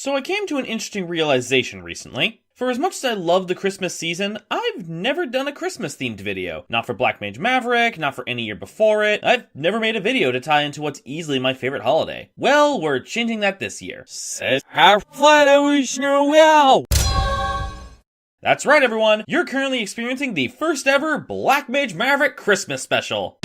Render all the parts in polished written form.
So I came to an interesting realization recently. For as much as I love the Christmas season, I've never done a Christmas-themed video. Not for Mage Maverick, not for any year before it. I've never made a video to tie into what's easily my favorite holiday. Well, we're changing that this year. Says our well. That's right, everyone. You're currently experiencing the first ever Mage Maverick Christmas special.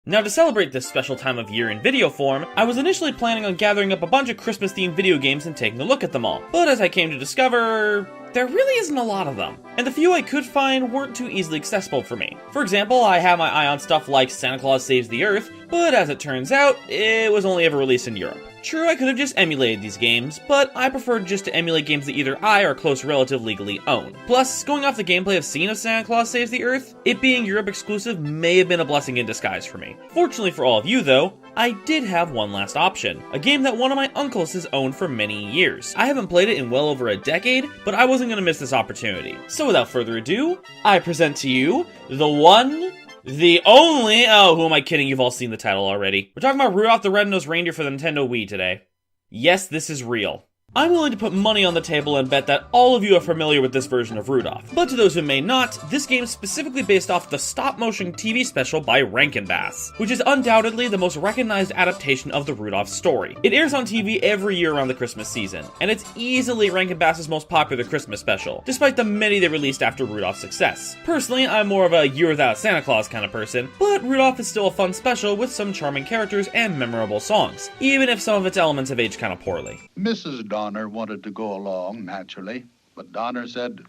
Now, to celebrate this special time of year in video form, I was initially planning on gathering up a bunch of Christmas-themed video games and taking a look at them all. But as I came to discover, there really isn't a lot of them. And the few I could find weren't too easily accessible for me. For example, I have my eye on stuff like Santa Claus Saves the Earth, but as it turns out, it was only ever released in Europe. True, I could have just emulated these games, but I preferred just to emulate games that either I or a close relative legally own. Plus, going off the gameplay I've seen of Santa Claus Saves the Earth, it being Europe exclusive may have been a blessing in disguise for me. Fortunately for all of you though, I did have one last option, a game that one of my uncles has owned for many years. I haven't played it in well over a decade, but I wasn't going to miss this opportunity. So without further ado, I present to you the one, the only, oh, who am I kidding? You've all seen the title already. We're talking about Rudolph the Red-Nosed Reindeer for the Nintendo Wii today. Yes, this is real. I'm willing to put money on the table and bet that all of you are familiar with this version of Rudolph. But to those who may not, this game is specifically based off the stop-motion TV special by Rankin Bass, which is undoubtedly the most recognized adaptation of the Rudolph story. It airs on TV every year around the Christmas season, and it's easily Rankin Bass's most popular Christmas special, despite the many they released after Rudolph's success. Personally, I'm more of a Year Without Santa Claus kind of person, but Rudolph is still a fun special with some charming characters and memorable songs, even if some of its elements have aged kind of poorly. Mrs. Donner wanted to go along, naturally, but Donner said,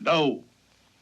"No,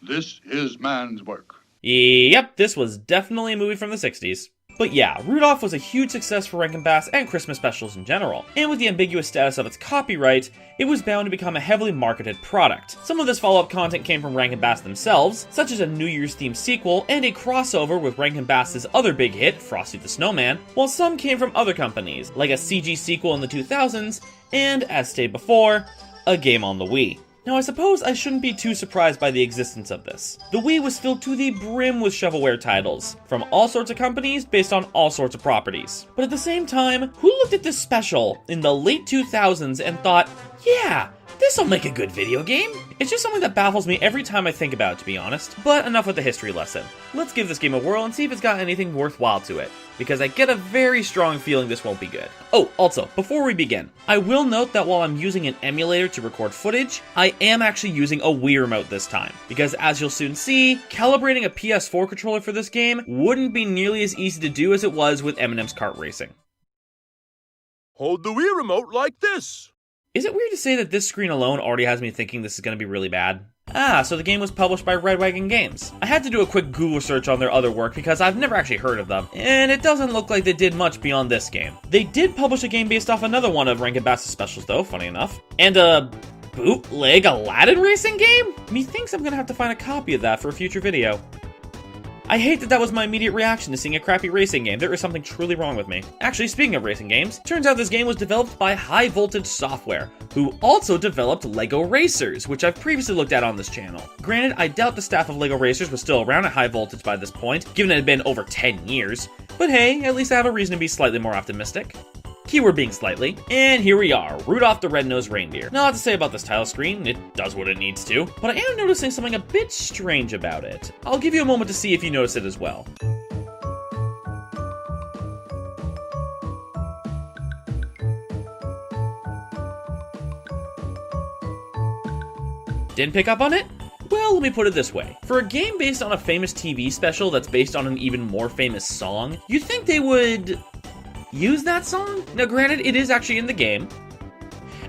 this is man's work." Yep, this was definitely a movie from the 60s. But yeah, Rudolph was a huge success for Rankin Bass and Christmas specials in general, and with the ambiguous status of its copyright, it was bound to become a heavily marketed product. Some of this follow-up content came from Rankin Bass themselves, such as a New Year's themed sequel and a crossover with Rankin Bass's other big hit, Frosty the Snowman, while some came from other companies, like a CG sequel in the 2000s, and, as stated before, a game on the Wii. Now I suppose I shouldn't be too surprised by the existence of this. The Wii was filled to the brim with shovelware titles, from all sorts of companies based on all sorts of properties. But at the same time, who looked at this special in the late 2000s and thought, yeah, this'll make a good video game? It's just something that baffles me every time I think about it, to be honest. But enough with the history lesson. Let's give this game a whirl and see if it's got anything worthwhile to it, because I get a very strong feeling this won't be good. Oh, also, before we begin, I will note that while I'm using an emulator to record footage, I am actually using a Wii remote this time, because as you'll soon see, calibrating a PS4 controller for this game wouldn't be nearly as easy to do as it was with Eminem's kart racing. Hold the Wii remote like this! Is it weird to say that this screen alone already has me thinking this is going to be really bad? Ah, so the game was published by Red Wagon Games. I had to do a quick Google search on their other work because I've never actually heard of them, and it doesn't look like they did much beyond this game. They did publish a game based off another one of Rankin Bass's specials though, funny enough, and a bootleg Aladdin racing game? Methinks I'm gonna have to find a copy of that for a future video. I hate that was my immediate reaction to seeing a crappy racing game. There is something truly wrong with me. Actually, speaking of racing games, turns out this game was developed by High Voltage Software, who also developed LEGO Racers, which I've previously looked at on this channel. Granted, I doubt the staff of LEGO Racers was still around at High Voltage by this point, given it had been over 10 years. But hey, at least I have a reason to be slightly more optimistic. Keyword being slightly. And here we are, Rudolph the Red-Nosed Reindeer. Not a lot to say about this title screen, it does what it needs to, but I am noticing something a bit strange about it. I'll give you a moment to see if you notice it as well. Didn't pick up on it? Well, let me put it this way. For a game based on a famous TV special that's based on an even more famous song, you'd think they would use that song? Now granted, it is actually in the game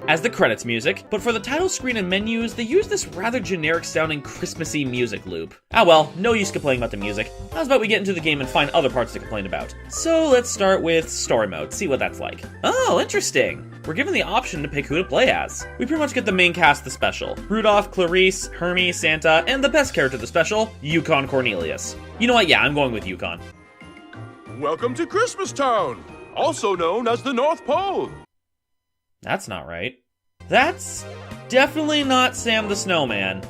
as the credits music, but for the title screen and menus, they use this rather generic sounding Christmassy music loop. Ah well, no use complaining about the music. How's about we get into the game and find other parts to complain about? So let's start with story mode, see what that's like. Oh, interesting. We're given the option to pick who to play as. We pretty much get the main cast of the special. Rudolph, Clarice, Hermie, Santa, and the best character of the special, Yukon Cornelius. You know what, yeah, I'm going with Yukon. Welcome to Christmas Town, also known as the North Pole. That's not right. That's definitely not Sam the Snowman.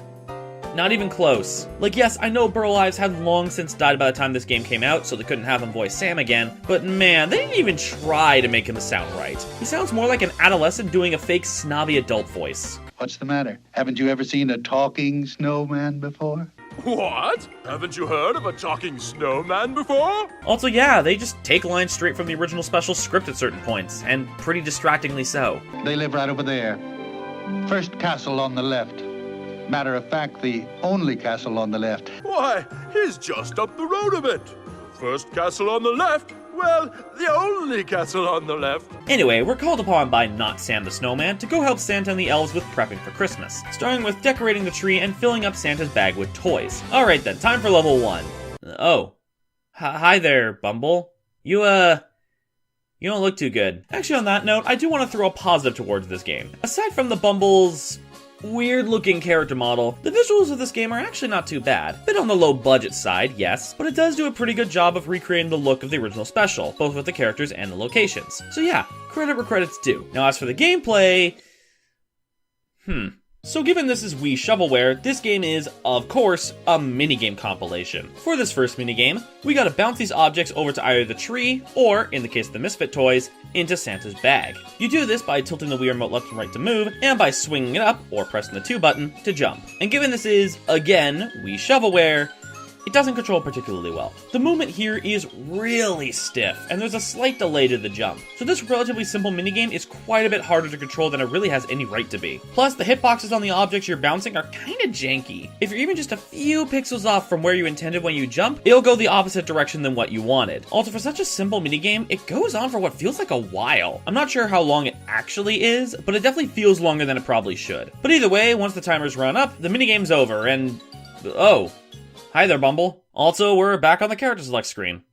Not even close. Like, yes, I know Burl Ives had long since died by the time this game came out, so they couldn't have him voice Sam again, but man, they didn't even try to make him sound right. He sounds more like an adolescent doing a fake snobby adult voice. What's the matter? Haven't you ever seen a talking snowman before? What? Haven't you heard of a talking snowman before? Also, yeah, they just take lines straight from the original special script at certain points, and pretty distractingly so. They live right over there. First castle on the left. Matter of fact, the only castle on the left. Why, he's just up the road a bit. First castle on the left? Well, the only castle on the left. Anyway, we're called upon by Not Sam the Snowman to go help Santa and the elves with prepping for Christmas, starting with decorating the tree and filling up Santa's bag with toys. Alright then, time for level 1. Hi there, Bumble. You don't look too good. Actually, on that note, I do want to throw a positive towards this game. Aside from the Bumble's weird-looking character model, the visuals of this game are actually not too bad. Bit on the low-budget side, yes, but it does do a pretty good job of recreating the look of the original special, both with the characters and the locations. So yeah, credit where credit's due. Now as for the gameplay... So given this is Wii shovelware, this game is, of course, a minigame compilation. For this first minigame, we gotta bounce these objects over to either the tree, or, in the case of the Misfit toys, into Santa's bag. You do this by tilting the Wii remote left and right to move, and by swinging it up, or pressing the 2 button, to jump. And given this is, again, Wii shovelware, it doesn't control particularly well. The movement here is really stiff, and there's a slight delay to the jump. So this relatively simple minigame is quite a bit harder to control than it really has any right to be. Plus, the hitboxes on the objects you're bouncing are kinda janky. If you're even just a few pixels off from where you intended when you jump, it'll go the opposite direction than what you wanted. Also, for such a simple minigame, it goes on for what feels like a while. I'm not sure how long it actually is, but it definitely feels longer than it probably should. But either way, once the timer's run up, the minigame's over, and... oh. Hi there, Bumble. Also, we're back on the character select screen.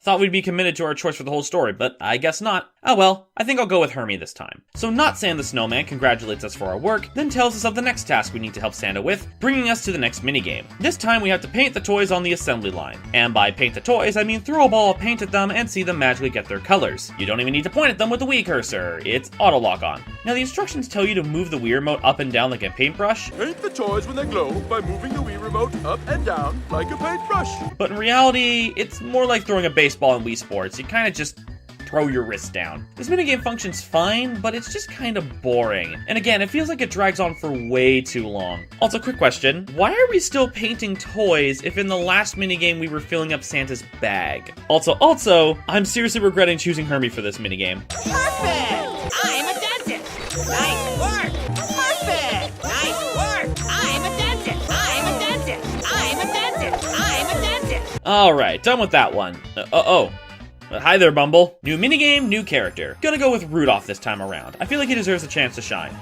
Thought we'd be committed to our choice for the whole story, but I guess not. Oh well, I think I'll go with Hermie this time. So Not Sam the Snowman congratulates us for our work, then tells us of the next task we need to help Santa with, bringing us to the next minigame. This time we have to paint the toys on the assembly line. And by paint the toys, I mean throw a ball of paint at them and see them magically get their colors. You don't even need to point at them with the Wii cursor, it's auto lock on. Now the instructions tell you to move the Wii remote up and down like a paintbrush. Paint the toys when they glow by moving the Wii remote up and down like a paintbrush. But in reality, it's more like throwing a baseball in Wii Sports. You kinda just throw your wrist down. This minigame functions fine, but it's just kind of boring. And again, it feels like it drags on for way too long. Also, quick question. Why are we still painting toys if in the last minigame we were filling up Santa's bag? Also, I'm seriously regretting choosing Hermie for this minigame. Perfect! I'm a dentist! Nice work! Perfect! Nice work! I'm a dentist! I'm a dentist! I'm a dentist! I'm a dentist! Alright, done with that one. Hi there, Bumble. New minigame, new character. Gonna go with Rudolph this time around. I feel like he deserves a chance to shine.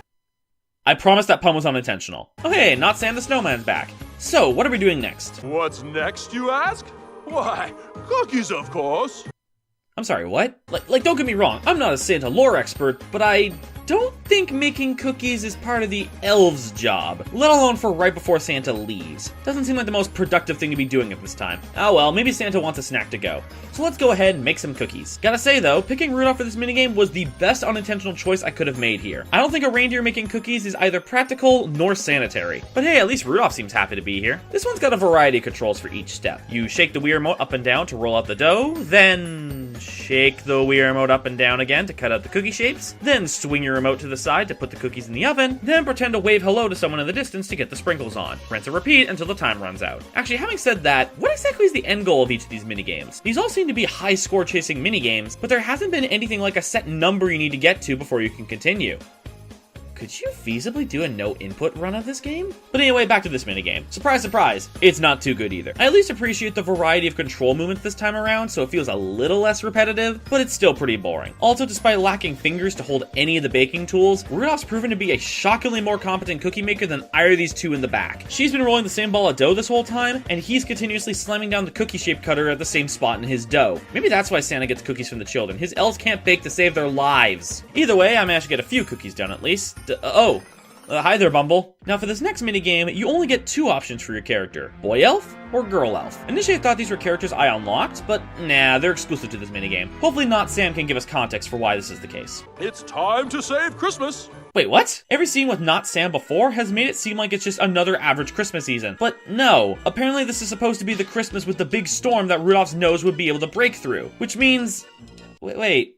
I promise that pun was unintentional. Oh hey, Not Sam the Snowman's back. So, what are we doing next? What's next, you ask? Why, cookies, of course. I'm sorry, what? Like, don't get me wrong, I'm not a Santa lore expert, but I don't think making cookies is part of the elves' job, let alone for right before Santa leaves. Doesn't seem like the most productive thing to be doing at this time. Oh well, maybe Santa wants a snack to go. So let's go ahead and make some cookies. Gotta say though, picking Rudolph for this minigame was the best unintentional choice I could have made here. I don't think a reindeer making cookies is either practical nor sanitary. But hey, at least Rudolph seems happy to be here. This one's got a variety of controls for each step. You shake the Wii remote up and down to roll out the dough, then shake the Wii remote up and down again to cut out the cookie shapes, then swing your remote to the side to put the cookies in the oven, then pretend to wave hello to someone in the distance to get the sprinkles on. Rinse and repeat until the time runs out. Actually, having said that, what exactly is the end goal of each of these minigames? These all seem to be high score chasing minigames, but there hasn't been anything like a set number you need to get to before you can continue. Could you feasibly do a no-input run of this game? But anyway, back to this minigame. Surprise, surprise, it's not too good either. I at least appreciate the variety of control movements this time around, so it feels a little less repetitive, but it's still pretty boring. Also, despite lacking fingers to hold any of the baking tools, Rudolph's proven to be a shockingly more competent cookie maker than either of these two in the back. She's been rolling the same ball of dough this whole time, and he's continuously slamming down the cookie shape cutter at the same spot in his dough. Maybe that's why Santa gets cookies from the children. His elves can't bake to save their lives. Either way, I managed to get a few cookies done at least. Hi there, Bumble. Now for this next minigame, you only get 2 options for your character. Boy elf or girl elf. Initially I thought these were characters I unlocked, but nah, they're exclusive to this minigame. Hopefully Not Sam can give us context for why this is the case. It's time to save Christmas. Wait, what? Every scene with Not Sam before has made it seem like it's just another average Christmas season. But no, apparently this is supposed to be the Christmas with the big storm that Rudolph's nose would be able to break through. Which means... Wait.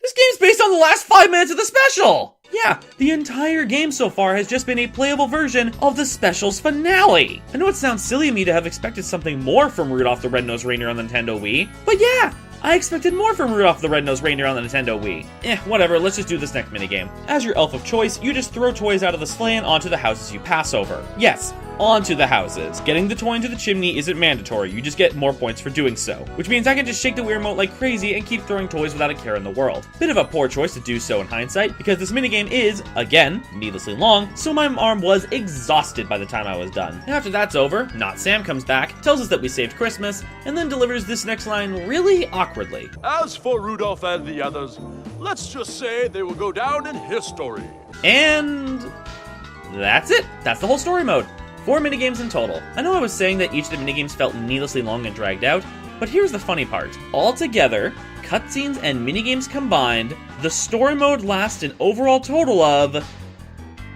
This game's based on the last 5 minutes of the special! Yeah, the entire game so far has just been a playable version of the special's finale. I know it sounds silly of me to have expected something more from Rudolph the Red-Nosed Reindeer on the Nintendo Wii, but yeah, I expected more from Rudolph the Red-Nosed Reindeer on the Nintendo Wii. Whatever, let's just do this next minigame. As your elf of choice, you just throw toys out of the sleigh and onto the houses you pass over. Yes, onto the houses. Getting the toy into the chimney isn't mandatory, you just get more points for doing so. Which means I can just shake the Wii Remote like crazy and keep throwing toys without a care in the world. Bit of a poor choice to do so in hindsight, because this minigame is, again, needlessly long, so my arm was exhausted by the time I was done. And after that's over, Not Sam comes back, tells us that we saved Christmas, and then delivers this next line really awkwardly. As for Rudolph and the others, let's just say they will go down in history. And... that's it. That's the whole story mode. 4 minigames in total. I know I was saying that each of the minigames felt needlessly long and dragged out, but here's the funny part. Altogether, cutscenes and minigames combined, the story mode lasts an overall total of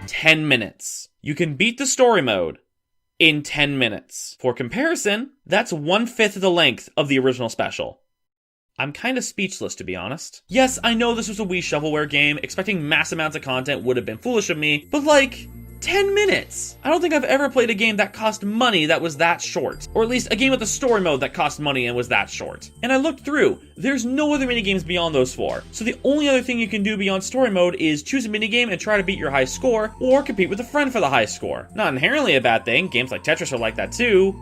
10 minutes. You can beat the story mode in 10 minutes. For comparison, that's 1/5 of the length of the original special. I'm kinda speechless, to be honest. Yes, I know this was a Wii shovelware game, expecting mass amounts of content would have been foolish of me, but like, 10 minutes! I don't think I've ever played a game that cost money that was that short. Or at least a game with a story mode that cost money and was that short. And I looked through, there's no other minigames beyond those 4. So the only other thing you can do beyond story mode is choose a minigame and try to beat your high score, or compete with a friend for the high score. Not inherently a bad thing, games like Tetris are like that too.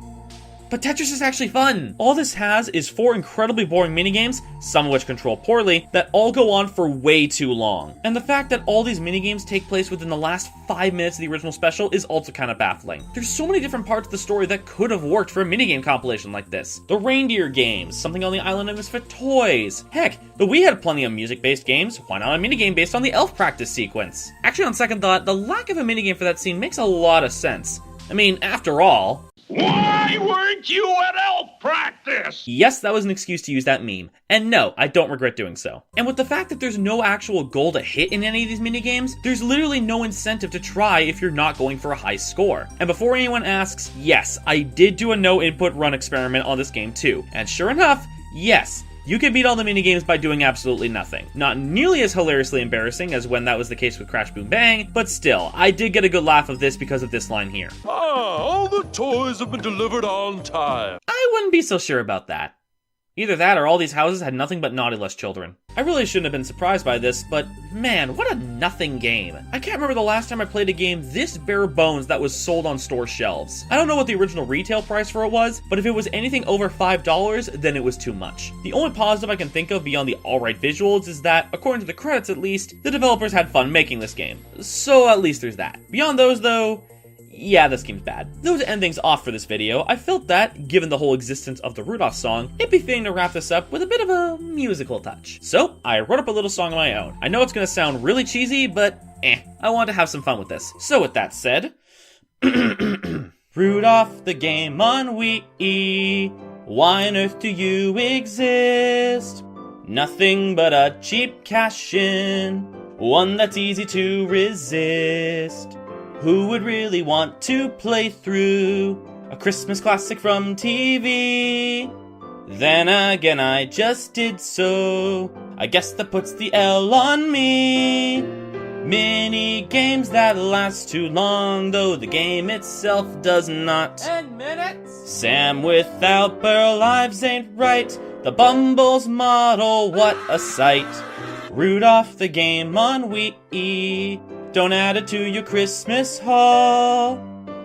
But Tetris is actually fun! All this has is 4 incredibly boring minigames, some of which control poorly, that all go on for way too long. And the fact that all these minigames take place within the last 5 minutes of the original special is also kind of baffling. There's so many different parts of the story that could have worked for a minigame compilation like this. The Reindeer games, something on the Island of Misfit Toys. Heck, the Wii had plenty of music-based games, why not a minigame based on the elf practice sequence? Actually, on second thought, the lack of a minigame for that scene makes a lot of sense. I mean, after all... Why weren't you at elf practice? Yes, that was an excuse to use that meme. And no, I don't regret doing so. And with the fact that there's no actual goal to hit in any of these minigames, there's literally no incentive to try if you're not going for a high score. And before anyone asks, yes, I did do a no input run experiment on this game too. And sure enough, yes, you can beat all the minigames by doing absolutely nothing. Not nearly as hilariously embarrassing as when that was the case with Crash Boom Bang, but still, I did get a good laugh of this because of this line here. All the toys have been delivered on time. I wouldn't be so sure about that. Either that or all these houses had nothing but naughty-less children. I really shouldn't have been surprised by this, but man, what a nothing game. I can't remember the last time I played a game this bare bones that was sold on store shelves. I don't know what the original retail price for it was, but if it was anything over $5, then it was too much. The only positive I can think of beyond the alright visuals is that, according to the credits at least, the developers had fun making this game. So at least there's that. Beyond those though, yeah, this game's bad. Though to end things off for this video, I felt that, given the whole existence of the Rudolph song, it'd be fitting to wrap this up with a bit of a musical touch. So, I wrote up a little song of my own. I know it's gonna sound really cheesy, but I want to have some fun with this. So with that said, Rudolph the game on Wii, why on earth do you exist? Nothing but a cheap cash-in, one that's easy to resist. Who would really want to play through a Christmas classic from TV? Then again, I just did so. I guess that puts the L on me. Mini games that last too long, though the game itself does not. 10 minutes? Sam without Burl lives ain't right. The Bumble's model, what a sight. Rudolph the game on Wii. Don't add it to your Christmas haul.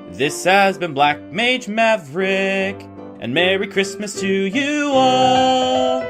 This has been Black Mage Maverick, and Merry Christmas to you all.